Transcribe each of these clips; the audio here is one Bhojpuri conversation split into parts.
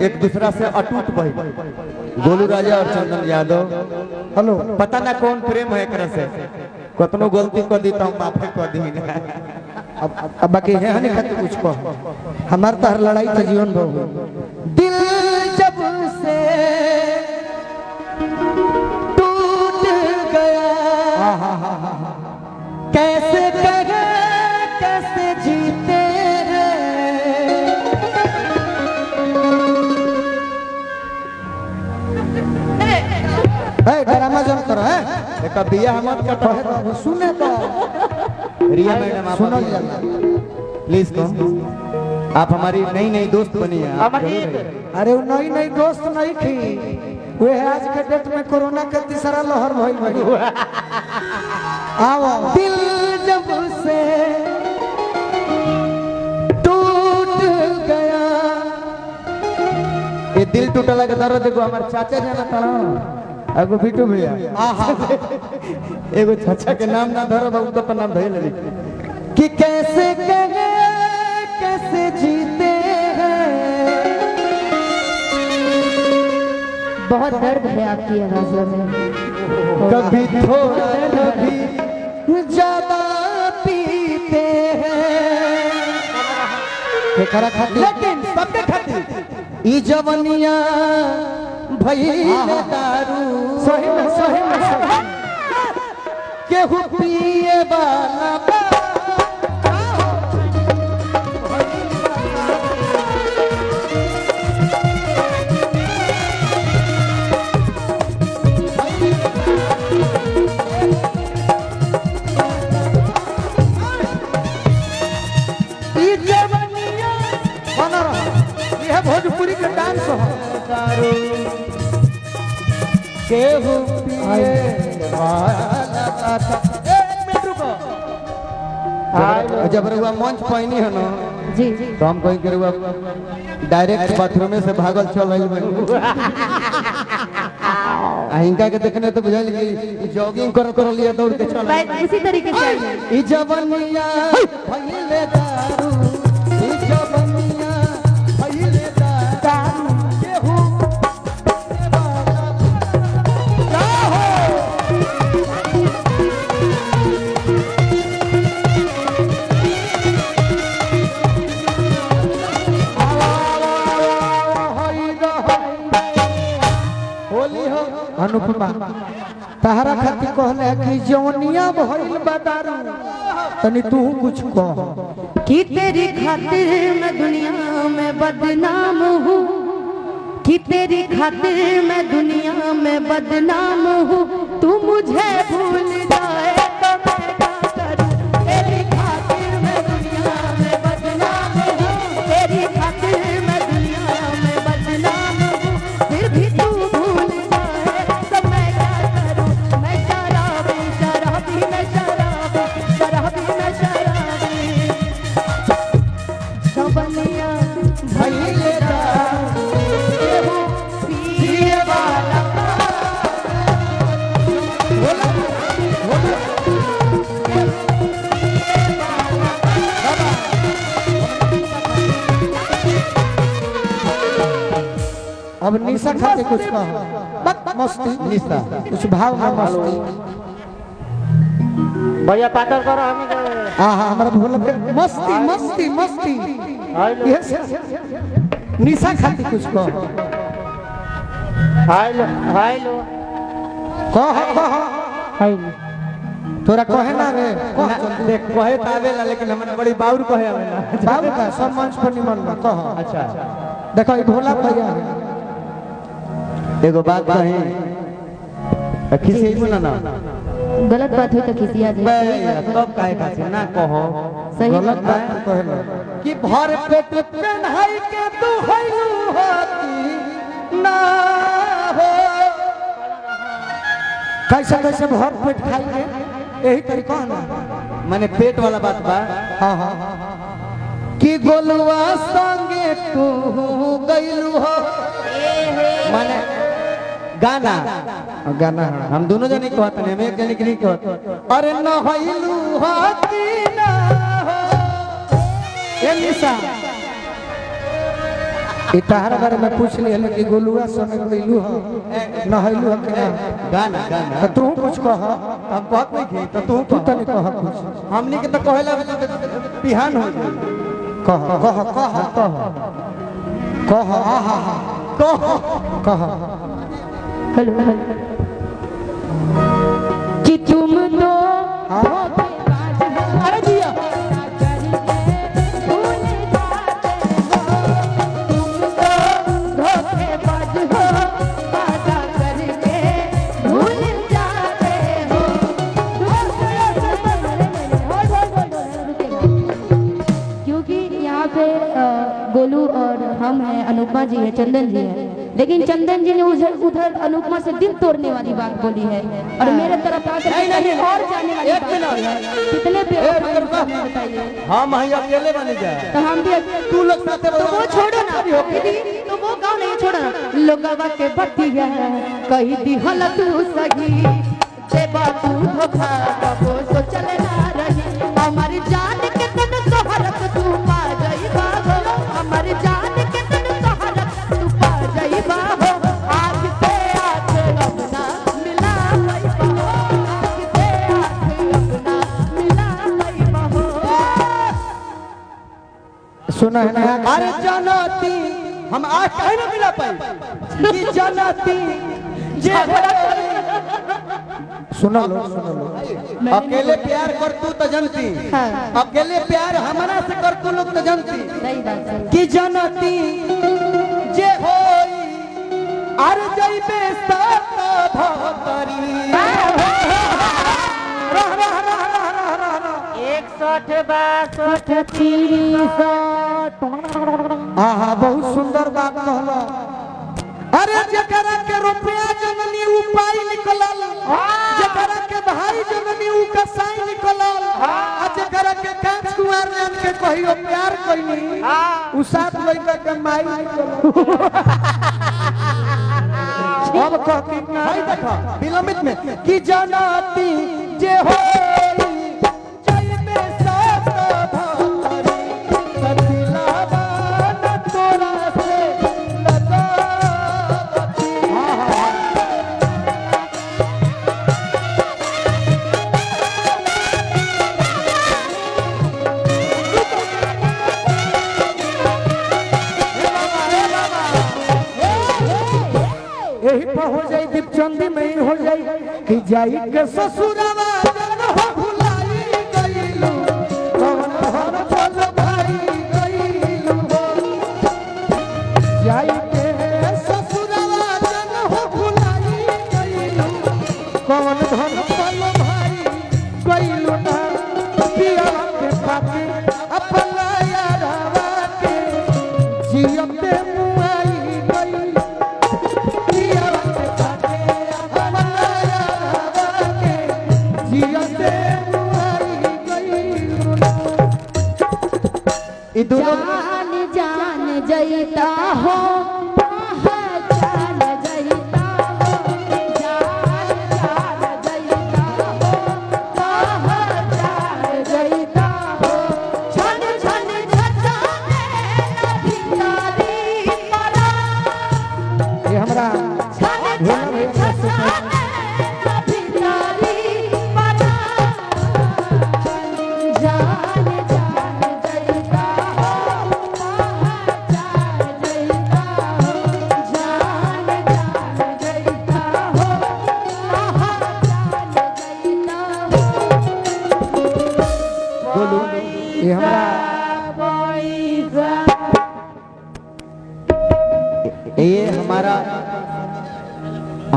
एक दूसरा से अटूट भाई गोलू राजा और चंदन यादव। हेलो, पता ना कौन प्रेम है एक से कतनो गलती कर दी तो माफे कर दी ना। अब बाकी है नहीं खाते कुछ को हमार तो हर लड़ाई का जीवन भर दिल जब से टूट गया कैसे कहे कैसे जीते ड्रामा जन करो है देखा बिया हमत का तो सुने तो रिया मैडम आप सुनो प्लीज कम आप हमारी नई नई दोस्त बनी है। अरे वो नई नई दोस्त नहीं थी वे आज के डेट में कोरोना का तीसरा लहर भइल बड़ी आओ दिल जब से टूट गया ये दिल टूटला के दर्द देखो हमारे चाचा जाना था एगो बिटू भैया एगो चाचा के नाम ना धरो बाबू तो नाम धइल ले कि कैसे कहे कैसे जीते हैं। बहुत दर्द है आपकी आवाज़ों में। कभी थोड़ा कभी ज्यादा पीते हैं लेकिन सबके खातिर ई जवनिया भइल दारू सही में केहू पिए वाला भोजपुरी का डांस हो केहू पिए जब रुआ मंच पहनी है ना जी तो हम कहीं के रुआ डायरेक्ट बाथरूम से भागल चल रही हिंका के देखने तो बुझाइल कि जॉगिंग कर लिया दौड़ के चल इसी तरीके से ई जवनिया भइले दारू ई जवनिया भइले दारू केहू अनुपमा तहरा खातिर कहले कि जवनिया भइल बदारू तनी तू कुछ कह कि तेरी खातिर मैं दुनिया में बदनाम हूँ कि तेरी खातिर मैं दुनिया में बदनाम हूँ तू मुझे भूल जाए तो मैं क्या करूँ तेरी खातिर मैं दुनिया में बदनाम हूँ तेरी खातिर मैं दुनिया में बदनाम हूँ फिर भी तू भूल जाए तो मैं क्या करूँ मैं शराबी शराबी मैं शराबी शराबी मैं शराबी सबनिया भइले दारू केहू पिए वाला अब निशा खाते कुछ कह मस्ती निशा कुछ भाव में मस्ती भैया पातर करो हमें हाँ हमारा भूल मस्ती मस्ती मस्ती निशा खाती कुछ कह हाय लो कह तोरा कहे ना रे देख कहे तो आवेला लेकिन हमने बड़ी बाउर कहे आवेला बाबू का सब मंच पर निमन ना कह अच्छा देखो ये भोला भैया है एगो बात कही खिसी ना गलत बात हुई तो खिसिया जाए तब काहे खातिर ना कहो सही गलत बात कहलो कि भर पेट पहनाई के तू हइलू होती ना हो कैसे कैसे भर पेट खाई के यही तरीका ना माने पेट वाला बात बा हाँ हाँ कि गोलुआ संगे तू गइलू हो माने गाना गाना हम दोनों जने कहते हैं, हम एक जने के नहीं कहते। अरे न हइलू होती ना हो ए निशा इतार बारे में पूछ लिया कि गोलुआ सोने गइलू ह नहैलू ह कि ना गाना गाना तो तू कुछ कह हम कहत नहीं थे तो तू तू तनी कह कुछ हमनी के तो कहेला बिहान हो जाई कह कह कह कह आहा कह हेलो हेलो कि तुम तो धोखेबाज हो। अरे दिया भूल जाते हो, तुम तो धोखेबाज हो, वादा करके भूल जाते हो। क्योंकि यहाँ पे गोलू और हम हैं, अनुपमा जी है, चंदन जी है, लेकिन चंदन जी ने उधर अनुपमा से दिल तोड़ने वाली बात बोली है और मेरे तरफ आकर कहीं और जाने वाली बात बोली है। कितने पे बताइए। हम ही अकेले बन जाए तो हम भी तू लोग साथे तो वो छोड़ो ना दीदी, तो वो गाँव नहीं छोड़ो ना, लोगवा के बतिया कही दी हल तू सही देवा तू धोखा कबो तो चले ना रही हमारी जान के तन सोहरत तू पा जाई बाबो हमारी जान के तन सोहरत तू पा जाई बाबो आँख से आँख अपना मिला पाई बाबो आँख से आँख अपना मिला पाई बाबो। सुना है ना अरे जनती हम आज कहीं ना मिला पाई कि जनती जे सुना लो अकेले प्यार कर तू तो जनती हाँ। अकेले प्यार हमारा से कर तू लोग तो जनती सही बात है। कि जनती जे होई अर जइबे सात भतरी 61 32 आहा बहुत सुंदर बात कहला अरे जकरा के रुपया जननी उपाय निकलल जकरा के भाई जननी उ कसाई निकलल आ जकरा के कांच कुंवर जान के कहियो प्यार कइनी उ साथ लइका के माई निकलल अब कह कि भाई देखा विलंबित में कि जनती जे होई जइबे सात भतरी सतिलावा न तोरा से लगावती यही पर हो जाई दीपचंदी में ही हो जाई कि जाई के ससुरवा जन हो भुलाई गइलू कौन हर पल भाई गइलू जाई के ससुरवा जन हो भुलाई गइलू कौन हर पल भाई गइलू ना पिया के पाके अपना यारवा के जियते मुआई गइलू जान जान जईता हो पहचान जईता हो जान जान जईता हो पहचान जईता हो छन छन छछाने ना भिखारी परा ये हमरा छन छन छछाने ना भिखारी परा जान जान जईता हो पहचान जईता हो जान जान जईता हो पहचान जईता हो बोलू ये हमरा ये हमारा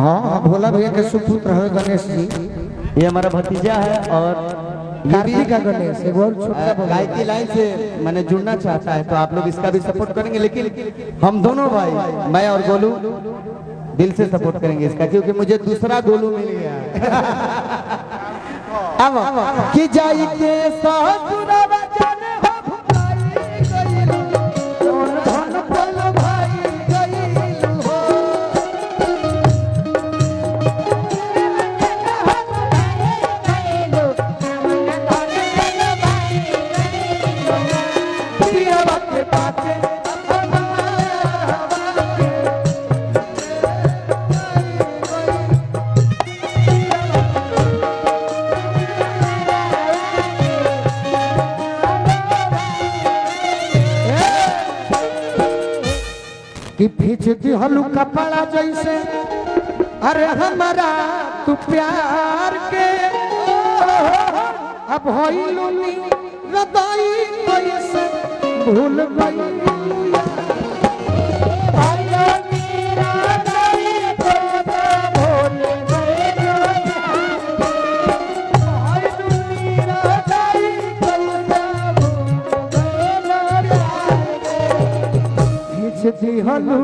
हाँ भोला भैया के सुपुत्र है गणेश जी ये हमारा भतीजा है और कार्तिक का गणेश एक बहुत छोटा भोला। गायकी लाइन से मैंने जुड़ना चाहता है तो आप लोग इसका भी सपोर्ट करेंगे लेकिन हम दोनों भाई मैं और गोलू दिल से सपोर्ट करेंगे इसका क्योंकि मुझे दूसरा गोलू मिल गया अब कि जाई के ससुरवा जन हो भुलाई गइलू कौन धन पल भाई गइलू हो पिया के पाके अपना कि खींच दिहलू कपड़ा जैसे अरे हमारा तू प्यार के अब होइलू नी रदाई कैसे भूल गई हलू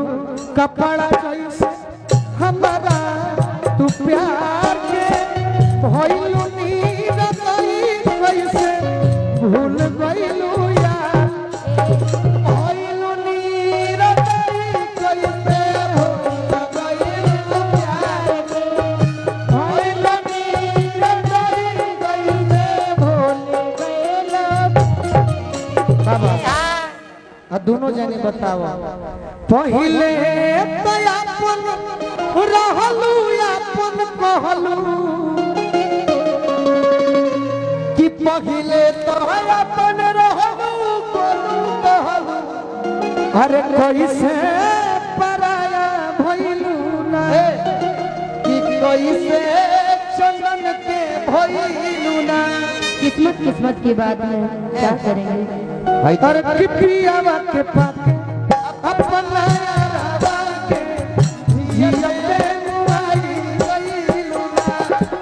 कपड़ा जैसे हमारा तू प्यार के भइलू नीर कैसे भूल गइलू यार भइलू नीर कैसे भूल गइलू यार भइलू नीर कैसे भूल गइलू बाबा आ दोनों जाने बताओ पहिले तो अपन रहलू अपन कहलू कि पहिले तो अपन रहलू कहलू अरे कैसे पराया भइलू ना कि कैसे चंदन के भइलू ना किस्मत किस्मत की बात है, क्या करेंगे। अरे पिपियावा के पाके अपना यारा के जियते मुआई गइलू ना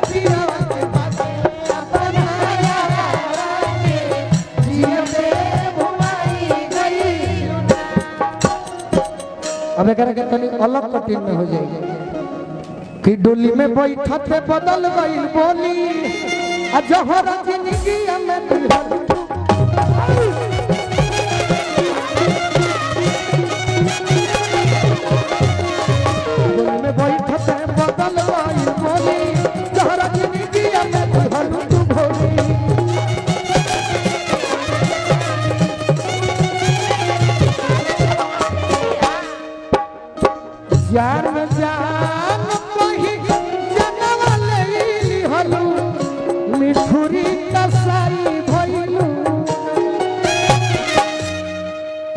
पियावा के पाके अपना यारा के जियते मुआई गइलू ना। अब एकरा के तनी अलग कटिंग में हो जाएगी कि डोली में बैठते बदल गइल बोली आ जहर जिंदगी में दिहल जान जान कही जनवा लेली हलू मिठुरी कसाई भइलू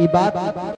ई बात